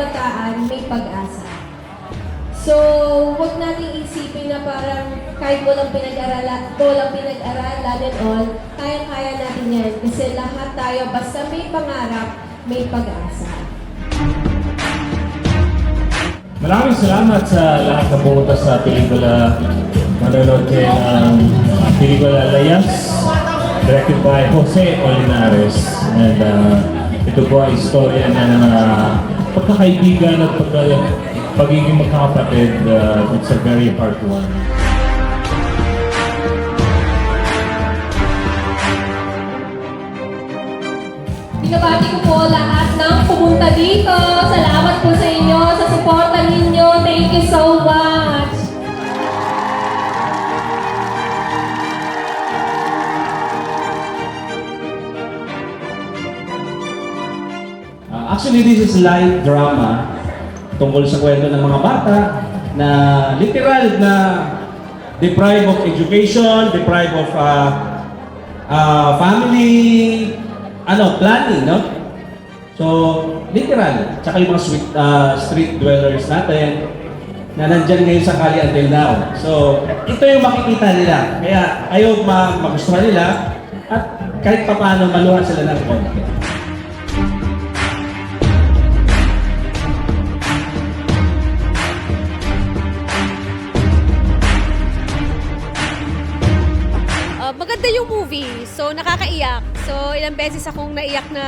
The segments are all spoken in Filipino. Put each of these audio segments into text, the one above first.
kabataan may pag-asa. So, huwag nating isipin na parang kahit walang pinag-aralan and all, kaya-kaya natin yan. Kasi lahat tayo, basta may pangarap, may pag-asa. Maraming salamat sa lahat na pumunta sa pelikula. Manonood kayo ng pelikula Layas, directed by Jose Olinares. And ito po ay istorya na ng pagkakaibigan at pagiging magkakapatid. It's a very heartwarming. Binabati ko po lahat ng pumunta dito. Salamat po sa inyo, sa suporta ninyo. Thank you so much. Actually, this is live drama tungkol sa kwento ng mga bata na literal na deprived of education, deprived of family, planning, no? So, literal. Tsaka yung mga street dwellers natin na nandyan ngayon sa Cali until now. So, ito yung makikita nila. Kaya ayaw magustuhan nila at kahit paano maluhan sila ng konti. Maganda yung movie. So, nakakaiyak. So, ilang beses akong naiyak na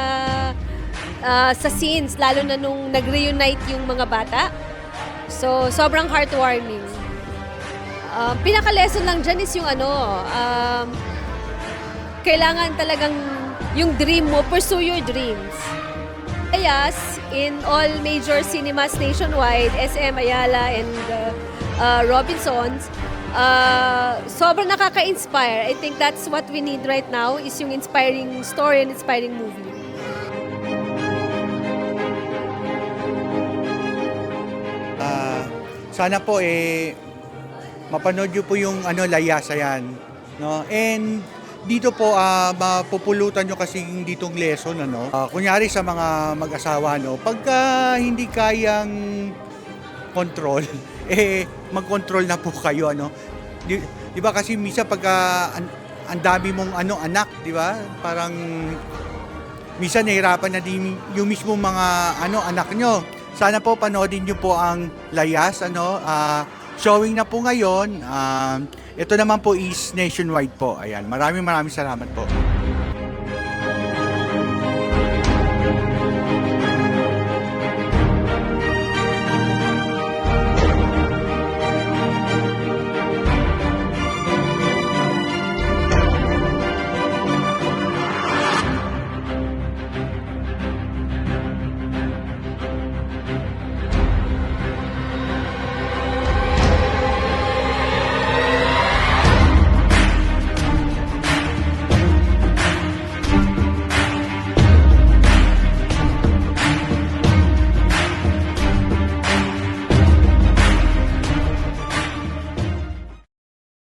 sa scenes, lalo na nung nag-reunite yung mga bata. So, sobrang heartwarming. Pinaka-lesson lang dyan is yung kailangan talagang yung dream mo, pursue your dreams. Ayas, in all major cinemas nationwide, SM, Ayala, and Robinsons, sobrang nakaka-inspire. I think that's what we need right now is yung inspiring story and inspiring movie. Sana po mapanood niyo po yung Layas yan, no? And dito po mapupulutan niyo kasi ditong lesson kunyari sa mga mag-asawa pagka hindi kayang control mag-control na po kayo di ba kasi minsan pagka ang dami mong anak, di ba? Parang minsan nahirapan na din yung mismo mga anak nyo. Sana po panoodin nyo po ang Layas, showing na po ngayon. Ito naman po is nationwide po. Ayan, maraming salamat po.